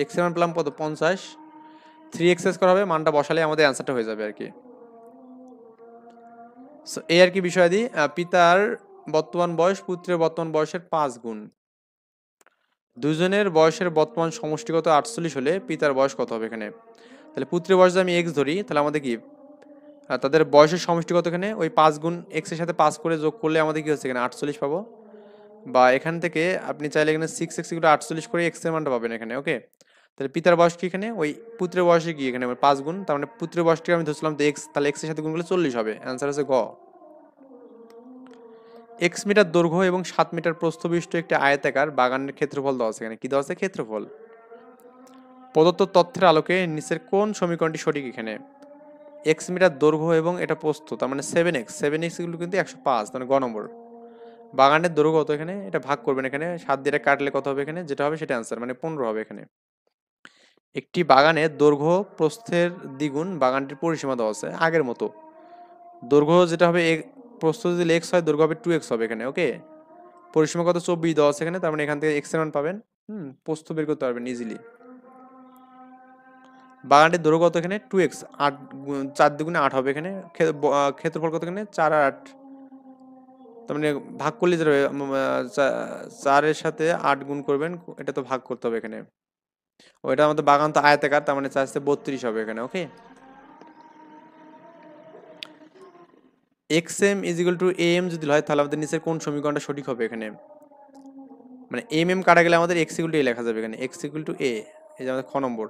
x এর মান পেলাম কত 50, 3x স্কোয়ার হবে, মানটা বসালে আমাদের অ্যান্সারটা হয়ে যাবে আর কি। সো এই আর কি বিষয়াদি। পিতার বর্তমান বয়স পুত্রের বর্তমান বয়সের 5 গুণ। দুজনের বয়সের বর্তমান সমষ্টিগত 48 হলে পিতার বয়স কত হবে এখানে? তাহলে পুত্রের বয়স যদি আমি এক্স ধরি, তাহলে আমাদের কি তাদের বয়সের সমষ্টিগত এখানে ওই 5 গুণ এক্স এর সাথে 5 করে যোগ করলে আমাদের কি হচ্ছে এখানে 48 পাবো। বা এখান থেকে আপনি চাইলে এখানে 6x = 48 করে এক্স এর মানটা পাবেন এখানে। ওকে, তাহলে পিতার বয়স কি এখানে ওই পুত্রের বয়সে কি এখানে 5 গুণ, তার মানে পুত্রের বয়সটি আমি ধরছিলাম তো এক্স, তাহলে এক্স এর সাথে গুণ করলে 40 হবে। অ্যান্সার আছে গ। এক্স মিটার দৈর্ঘ্য এবং 7 মিটার প্রস্থ বিশিষ্ট একটি আয়তাকার বাগানের ক্ষেত্রফল দেওয়া আছে এখানে। কি দেওয়া আছে? ক্ষেত্রফল। প্রদত্ত তথ্যের আলোকে নিচের কোন সমীকরণটি সঠিক এখানে? এক্স মিটার দৈর্ঘ্য এবং এটা প্রস্থ, তার মানে 7x এগুলো কিন্তু 105, তার মানে গ নম্বর। বাগানের দৈর্ঘ্য কত এখানে? এটা ভাগ করবেন এখানে 7 দিয়ে কাটলে কত হবে এখানে? যেটা হবে সেটা অ্যান্সার, মানে 15 হবে এখানে। একটি বাগানের দৈর্ঘ্য প্রস্থের দ্বিগুণ বাগানটির পরিসীমা দেওয়া আছে আগের মতো। দৈর্ঘ্য যেটা হবে প্রস্থ যদি এক্স হয়, দৈর্ঘ্য হবে 2x হবে এখানে। ওকে, পরিসীমা কত? 24 দেওয়া আছে এখানে, তার মানে এখান থেকে এক্স এর মান পাবেন। প্রস্থ বের করতে পারবেন ইজিলি। বাগানটির দৈর্ঘ্য কত এখানে? 2x, 8 4 দুগুণে 8 হবে এখানে। ক্ষেত্রফল কত এখানে? 4 আর 8, তার মানে ভাগ করলে যেটা হবে 4 এর সাথে 8 গুণ করবেন, এটা তো ভাগ করতে হবে এখানে। ওইটা আমাদের বাগান তো আয়তাকার, তার মানে 4 থেকে 32 হবে এখানে। ওকে, xm = am যদি হয়, তাহলে আমাদের নিচের কোন সমীকরণটা সঠিক হবে এখানে? মানে কাটা গেলে আমাদের x = a লেখা যাবে এখানে। x = a, এই যে আমাদের খ নম্বর।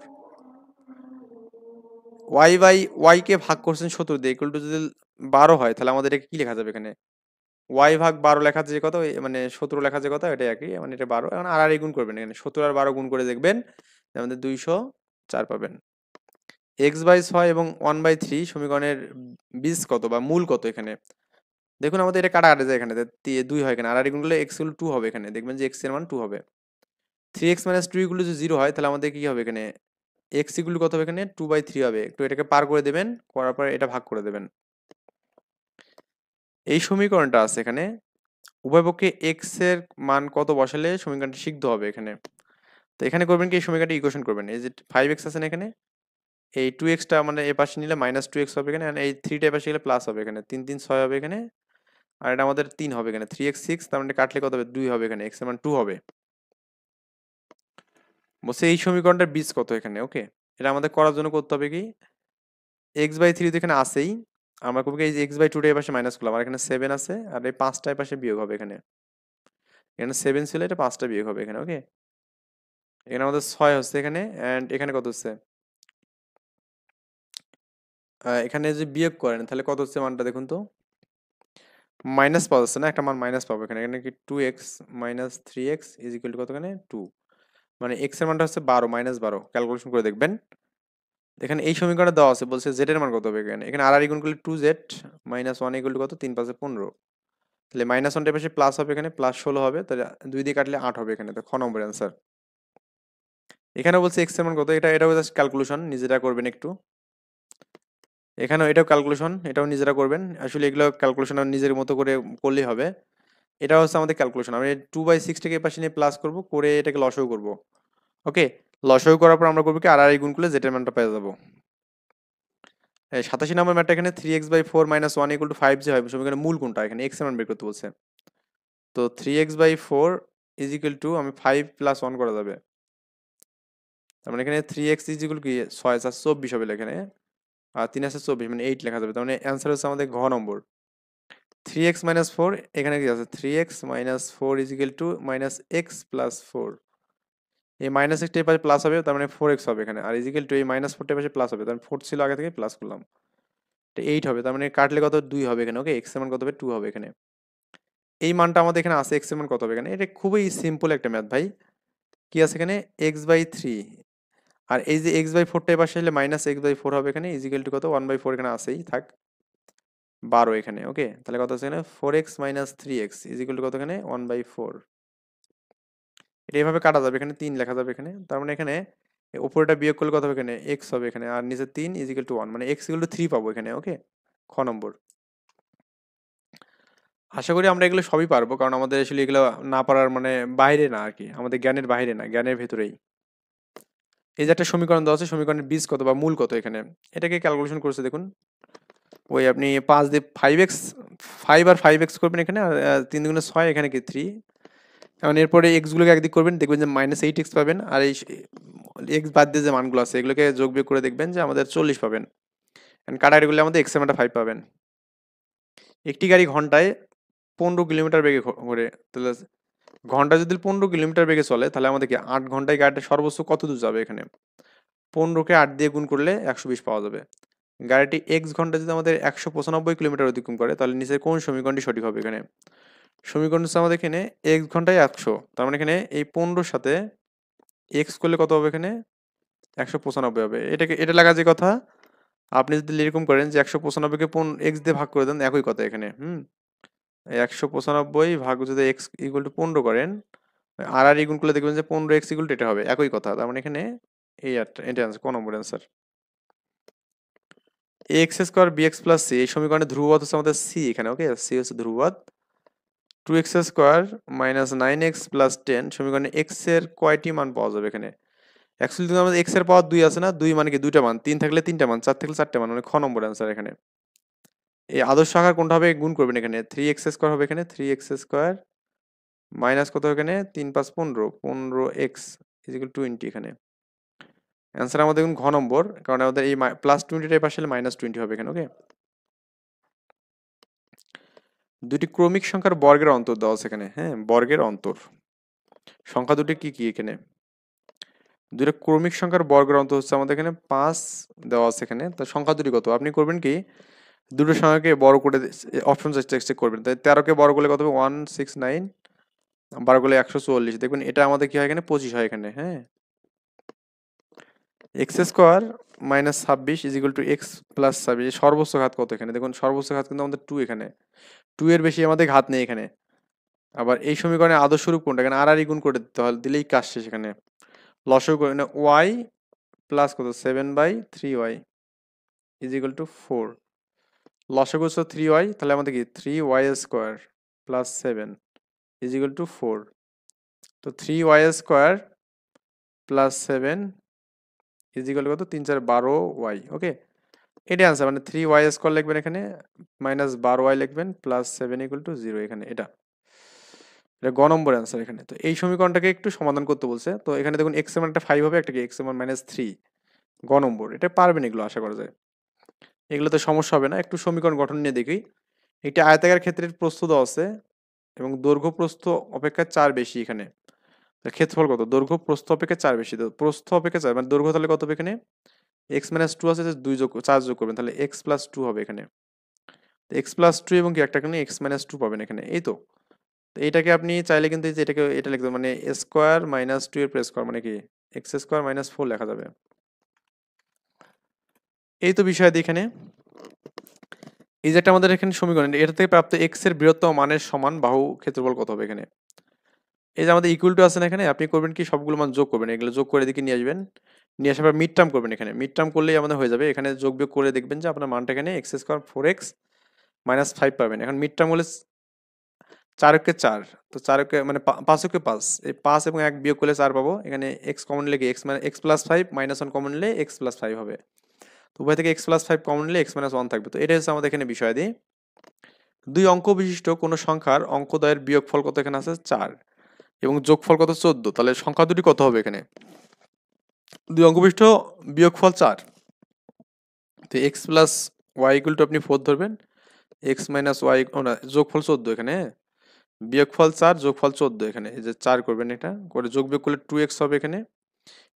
y কে ভাগ করছেন 17 দিয়ে, ইকুয়াল টু যদি 12 হয়, তাহলে আমাদের এটা কি লেখা যাবে এখানে? y ভাগ 12 লেখা যে কত, মানে 17 লেখা যে কত, এটা একই, মানে এটা 12। এখন আর গুণ করবেন এখানে, 17 আর 12 গুণ করে দেখবেন আমাদের 204 পাবেন। x/6 এবং 1/3 সমীকরণের বীজ কত বা মূল কত এখানে? দেখুন আমাদের এটা কাটাকাটি যায় এখানে, 2 হয় এখানে, আর গুণ করলে x = 2 হবে এখানে। দেখবেন যে x এর মান 2 হবে। 3x - 2 = 0 হয়, তাহলে আমাদের কি হবে এখানে? x = কত হবে এখানে? 2/3 হবে। একটু এটাকে পার করে দেবেন, করার পরে এটা ভাগ করে দেবেন। এই সমীকরণটা আছে এখানে, উভয় পক্ষে x এর মান কত বসালে সমীকরণটি সিদ্ধ হবে এখানে? তো এখানে করবেন কি, এই সমীকরণটি ইকুয়েশন করবেন। এই যে 5x আছে না এখানে, এই 2x টা মানে এ পাশে নিলে -2x হবে এখানে, আর এই 3 টা এ পাশে গেলে প্লাস হবে এখানে। 3 3 6 হবে এখানে, আর এটা আমাদের 3 হবে এখানে। 3x 6, তার মানে কাটলে কত হবে? 2 হবে এখানে। x এর মান 2 হবে। বলছে এই সমীকরণটার বীজ কত এখানে? ওকে, এটা আমাদের করার জন্য করতে হবে কি, x/3 তো এখানে আছেই, আমরা করব কি, এই যে x/2 টা এই পাশে মাইনাস করলাম, আর এখানে 7 আছে, আর এই 5 টা এই পাশে বিয়োগ হবে এখানে। এখানে 7 ছিল, এটা 5 টা বিয়োগ হবে এখানে। ওকে, এখানে আমাদের 6 হচ্ছে এখানে, এন্ড এখানে কত হচ্ছে? এখানে যে বিয়োগ করেন তাহলে কত হচ্ছে মানটা দেখুন তো। মাইনাস পাওয়া যাচ্ছে না, একটা মান মাইনাস পাবো এখানে। এখানে কি 2x - 3x = কত এখানে? 2, মানে x এর মানটা হচ্ছে 12, -12। ক্যালকুলেশন করে দেখবেন। এখানে এই সমীকরণে দেওয়া আছে, বলছে z এর মান কত হবে এখানে। এখানে আর গুণ করলে 2z - 1 = কত? 3 5 15, তাহলে -1 টার পাশে প্লাস হবে এখানে, +16 হবে, তাহলে 2 দিয়ে কাটলে 8 হবে এখানে। তো খ নম্বর অ্যান্সার। এখানে বলছে x এর মান কত, এটাও জাস্ট ক্যালকুলেশন নিজেরা করবেন একটু। এখানেও এটাও ক্যালকুলেশন, এটাও নিজেরা করবেন। আসলে এগুলো ক্যালকুলেশন নিজের মতো করে করলেই হবে। এটা হচ্ছে আমাদের ক্যালকুলেশন। আমি 2/6 টাকে এপাশে নিয়ে প্লাস করব, করে এটাকে লসাগু করব। ওকে, লসাগু করার পর আমরা করব কি, আর গুণ করলে জেড এর মানটা পেয়ে যাব। 87 নম্বর ম্যাথটা এখানে 3x/4 - 1 = 5 যে হয়, সমীকরণের মূল কোনটা? এখানে x এর মান বের করতে বলছে। তো 3x/4 = আমি 5 + 1 করা যাবে, তার মানে এখানে 3x = কি 6 4 24 হবে এখানে, আর 3 আছে 24, মানে 8 লেখা যাবে। তার মানে অ্যান্সার হচ্ছে আমাদের ঘ নম্বর। 3x - 4, এখানে কি আছে? 3x - 4 - x + 4। এই মাইনাস একটা এপাশে প্লাস হবে, তার মানে 4x হবে এখানে, আর এই -4 টা এপাশে প্লাস হবে, তার মানে 4 ছিল আগে থেকে, প্লাস করলাম, এটা 8 হবে। তার মানে কাটলে কত? 2 হবে এখানে। ওকে, x এর মান কত হবে? 2 হবে এখানে। এই মানটা আমাদের এখানে আছে, x এর মান কত হবে এখানে? এটা খুবই সিম্পল একটা ম্যাথ ভাই। কি আছে এখানে? x/3, আর এই যে x/4 টা এপাশে আসলে -x/4 হবে এখানে, কত? 1/4 এখানে আছেই, থাক 12 এখানে। ওকে, তাহলে কত আছে এখানে? 4x - 3x কত এখানে? 1/4। এটা এভাবে কাটা যাবে, এখানে 3 লেখা যাবে এখানে, তার মানে এখানে উপরেটা বিয়োগ করলে কত হবে এখানে? x হবে এখানে, আর নিচে 3 1, মানে x = 3 পাবো এখানে। ওকে, খ নম্বর। আশা করি আমরা এগুলো সবই পারবো, কারণ আমাদের আসলে এগুলো না পারার মানে বাইরে না আর কি, আমাদের জ্ঞানের বাইরে না, জ্ঞানের ভেতরেই। এই যে একটা সমীকরণ দেওয়া আছে, সমীকরণের বীজ কত বা মূল কত এখানে, এটাকে ক্যালকুলেশন করছে দেখুন। ওই আপনি 5 দিয়ে 5x 5 আর 5x করবেন এখানে, আর 3 দুগুণে 6, এখানে কি 3। এখন এরপরে এক্স গুলোকে একদিক করবেন, দেখবেন যে -8x পাবেন, আর এই এক্স বাদ দিয়ে যে মানগুলো আছে এগুলোকে যোগ বিয়োগ করে দেখবেন যে আমাদের 40 পাবেন। কাটাকাটি করলে আমাদের এক্স এর মানটা 5 পাবেন। একটি গাড়ি ঘন্টায় 15 কিলোমিটার বেগে ঘোরে, তাহলে ঘন্টায় যদি 15 কিলোমিটার বেগে চলে, তাহলে আমাদের কি 8 ঘন্টায় গাড়িটা সর্বোচ্চ কত দূর যাবে এখানে? 15কে 8 দিয়ে গুণ করলে 120 পাওয়া যাবে। গাড়িটি এক্স ঘন্টা যদি আমাদের 195 কিলোমিটার অতিক্রম করে, তাহলে নিচের কোন সমীকরণটি সঠিক হবে এখানে? সমীকরণ হচ্ছে আমাদের এখানে এক্স ঘন্টায় 100, তার মানে এখানে এই 15 সাথে এক্স করলে কত হবে এখানে? 195 হবে। এটা লাগা যে কথা, আপনি যদি এরকম করেন যে 195কে এক্স দিয়ে ভাগ করে দেন, একই কথা এখানে। 195 ভাগ যদি এক্স ইকুয়াল টু 15 করেন, আর গুণ করলে দেখবেন যে 15x ইকুয়াল টু এটা হবে, একই কথা। তার মানে এখানে এটা আনসার, কোন নম্বর answer? X square BX plus C, এই সমীকরণে ধ্রুবপদ হচ্ছে আমাদের সি এখানে, ওকে, সি হচ্ছে ধ্রুবপদ। 2x square minus 9x plus 10, সমীকরণে এক্স এর কয়টি মান পাওয়া যাবে এখানে? অ্যাকচুয়ালি কিন্তু আমাদের এক্স এর পাওয়ার 2 আছে না, 2 মানে কি দুইটা মান, 3 থাকলে 3টা মান, 4 থাকলে 4টা মান, মানে খ নম্বর আনসার এখানে। এই আদর্শ আকার কোনটা হবে গুণ করবেন এখানে, 3x স্কোয়ার হবে এখানে, 3x স্কোয়ার মাইনাস কত এখানে, 3 5 15, 15x ইকুয়াল 20 এখানে। অ্যান্সার আমাদের দেখুন ঘ নম্বর, কারণ আমাদের এই প্লাস 20টা এই পাশে -20 হবে এখানে, ওকে। দুটি ক্রমিক সংখ্যার বর্গের অন্তর দেওয়া আছে এখানে, হ্যাঁ, বর্গের অন্তর। সংখ্যা দুটি কি কি এখানে? দুটো ক্রমিক সংখ্যার বর্গের অন্তর হচ্ছে আমাদের এখানে 5 দেওয়া আছে এখানে। তো সংখ্যা দুটি কত আপনি করবেন কি, দুটো সংখ্যাকে বড় করে অপশন চেক করবেন। তাই 13কে বড় করলে কত হবে? 169, বড় করলে 144, দেখবেন এটা আমাদের কি হয় এখানে 25 হয় এখানে, হ্যাঁ। X square minus 26 is equal two x plus 26, সর্বোচ্চ ঘাত কত এখানে? দেখুন সর্বোচ্চ ঘাত কিন্তু আমাদের 2 এখানে, 2 এর বেশি আমাদের ঘাত নেই এখানে। আবার এই সমীকরণে আদর্শ রূপ কোনটা? এখানে আর গুণ করে দিতে হবে, দিলেই কাজ শেষ এখানে। লসাগু করে ওয়াই প্লাস কত 7/3y ইজ ইকুয়াল টু 4। লসাগু হচ্ছে 3y, তাহলে আমাদের কি 3y square plus 7 is equal two 4। তো 3y square plus 7 is equal কত, 3 4 12y, ওকে। এটা আনসার, মানে 3y স্কোয়ার লিখবেন এখানে, মাইনাস 12y লিখবেন, প্লাস 7 ইকুয়াল টু 0 এখানে। এটা গ নম্বর অ্যান্সার এখানে। তো এই সমীকরণটাকে একটু সমাধান করতে বলছে। তো এখানে দেখুন এক্স এর মানটা 5 হবে, একটা কি এক্স এর মান -3, গ নম্বর। এটা পারবেন এগুলো, আশা করা যায়। এগুলোতে সমস্যা হবে না। একটু সমীকরণ গঠন নিয়ে দেখি। একটি আয়তাকার ক্ষেত্রের প্রস্থ দেওয়া আছে এবং দৈর্ঘ্য প্রস্থ অপেক্ষা 4 বেশি এখানে। ক্ষেত্রফল কত? দৈর্ঘ্য প্রস্থ অপেক্ষা 4 বেশি, তো প্রস্থ অপেক্ষা 4 মানে দৈর্ঘ্য তাহলে কত হবে এখানে? এক্স মাইনাস 2 আছে, 4 যোগ করবেন, তাহলে এক্স প্লাস 2 হবে এখানে। এক্স প্লাস 2 এবং কি একটা এখানে এক্স মাইনাস 2 পাবেন এখানে, এই তো। তো এইটাকে আপনি চাইলে কিন্তু এই যে এটাকে এটা লিখতে, মানে স্কোয়ার মাইনাস 2 এর স্কোয়ার মানে কি এক্স স্কোয়ার মাইনাস 4 লেখা যাবে। এই তো বিষয় এখানে। এই যে একটা আমাদের এখানে সমীকরণ, এটা থেকে প্রাপ্ত এক্স এর বৃহত্তম মানের সমান বাহু ক্ষেত্রফল কত হবে এখানে? এই যে আমাদের ইকুয়াল টু আছে না এখানে, আপনি করবেন কি সবগুলো মান যোগ করবেন, এগুলো যোগ করে এদিকে নিয়ে আসবেন, নিয়ে আসার পর মিড টার্ম করবেন এখানে। মিড টার্ম করলেই আমাদের হয়ে যাবে। এখানে যোগ বিয়োগ করে দেখবেন যে আপনার মানটা এখানে এক্স স্কোয়ার 4x মাইনাস 5 পাবেন। এখন মিড টার্ম হলে 4 4, তো 4 মানে 5 5, এই 5 এবং 1 বিয়োগ করলে 4 পাবো। এখানে এক্স কমন নিলে এক্স মানে এক্স প্লাস 5 মাইনাস 1 কমন নিলে এক্স প্লাস 5 হবে। তো উভয় থেকে এক্স প্লাস 5 কমন নিলে এক্স মাইনাস 1 থাকবে। তো এটা হচ্ছে আমাদের এখানে বিষয় দিই। দুই অঙ্ক বিশিষ্ট কোনো সংখ্যার অঙ্কদ্বয়ের বিয়োগফল কত এখানে আছে 4 এবং যোগফল কত 14, তাহলে সংখ্যা দুটি কত হবে এখানে? দুই অঙ্ক বিশিষ্ট বিয়োগফল 4, তো X plus Y equal to আপনি 4 ধরবেন, এক্স মাইনাস ওয়াই না যোগফল 14 এখানে, বিয়োগফল 4 যোগফল 14 এখানে। এই যে 4 করবেন, এটা করে যোগ বিয়োগ করলে 2x হবে এখানে,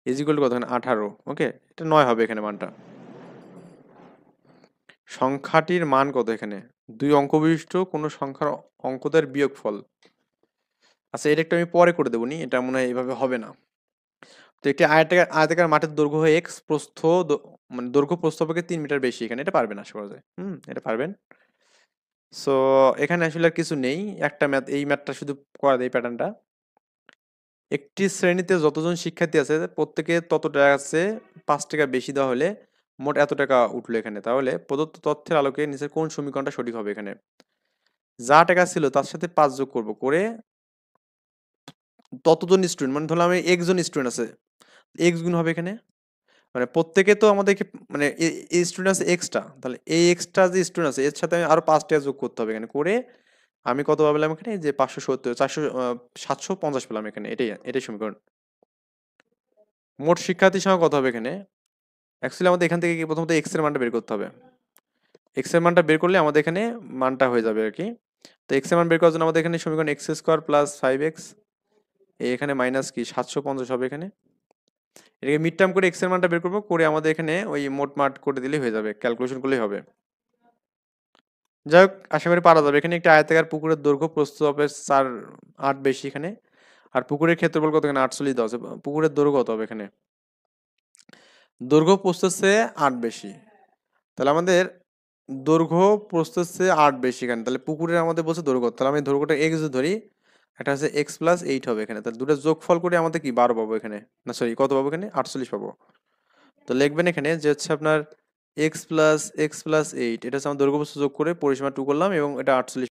ইজ ইকুয়াল টু কত এখানে 18, ওকে। এটা 9 হবে এখানে মানটা। সংখ্যাটির মান কত এখানে? দুই অঙ্ক বিশিষ্ট কোনো সংখ্যার অঙ্কদের বিয়োগফল। আচ্ছা, এটা একটু আমি পরে করে দেবো নি, এটা মনে হয় এইভাবে হবে না। তো একটি আয়তাকার মাঠের দৈর্ঘ্য হয় এক্স, প্রস্থ মানে দৈর্ঘ্য প্রস্থ অপেক্ষা 3 মিটার বেশি এখানে। এটা পারবেন আশা করা যায়, এটা পারবেন। সো এখানে আসলে আর কিছু নেই, একটা ম্যাথ, এই ম্যাথটা শুধু করা দেয় প্যাটার্নটা। একটি শ্রেণীতে যতজন শিক্ষার্থী আছে প্রত্যেকে তত টাকা আছে 5 টাকা বেশি দেওয়া হলে মোট এত টাকা উঠলো এখানে। তাহলে প্রদত্ত তথ্যের আলোকে নিচের কোন সমীকরণটা সঠিক হবে এখানে? যা টাকা ছিল তার সাথে 5 যোগ করব, করে ততজন স্টুডেন্ট, মানে ধরলাম আমি একজন স্টুডেন্ট আছে, এক্স গুণ হবে এখানে, মানে প্রত্যেকে তো আমাদেরকে মানে এই স্টুডেন্ট আছে এক্সটা, তাহলে এই এক্সটা যে স্টুডেন্ট আছে এর সাথে আমি আরো 5টা যোগ করতে হবে এখানে, করে আমি কত পেলাম এখানে, যে 570 400 750 পেলাম এখানে, এটাই সমীকরণ। মোট শিক্ষার্থীর সংখ্যা কত হবে এখানে, অ্যাকচুয়ালি আমাদের এখান থেকে কি প্রথমত এক্স এর মানটা বের করতে হবে। এক্স এর মানটা বের করলে আমাদের এখানে মানটা হয়ে যাবে আর কি। তো এক্স এর মান বের করার জন্য আমাদের এখানে সমীকরণ এক্স স্কোয়ার প্লাস 5x, এখানে মাইনাস কি 750 হবে এখানে। এটাকে মিড টার্ম করে এক্স এর মানটা বের করবো, করে আমাদের এখানে ওই মোট মাঠ করে দিলেই হয়ে যাবে, ক্যালকুলেশন করলেই হবে। যাই হোক, আশা করি পারা যাবে। এখানে একটা আয়তাকার পুকুরের দৈর্ঘ্য প্রস্থ হবে 4 8 বেশি এখানে, আর পুকুরের ক্ষেত্রফল কত এখানে 48 দেওয়া আছে। পুকুরের দৈর্ঘ্য কত হবে এখানে, দৈর্ঘ্য প্রস্থের চেয়ে 8 বেশি, তাহলে আমাদের দৈর্ঘ্য প্রস্থের চেয়ে 8 বেশি এখানে, তাহলে পুকুরের আমাদের বলছে দৈর্ঘ্য, তাহলে আমি দৈর্ঘ্যটা এক্স ধরি, একটা হচ্ছে এক্স প্লাস 8 হবে এখানে, তাহলে দুটো যোগফল করে আমাদের কি 12 পাবো এখানে, না সরি কত পাবো এখানে 48 পাবো। তো লিখবেন এখানে যে হচ্ছে আপনার এক্স প্লাস 8, এটা হচ্ছে আমার দৈর্ঘ্য প্রস্থ যোগ করে পরিসীমা 2 করলাম এবং এটা 48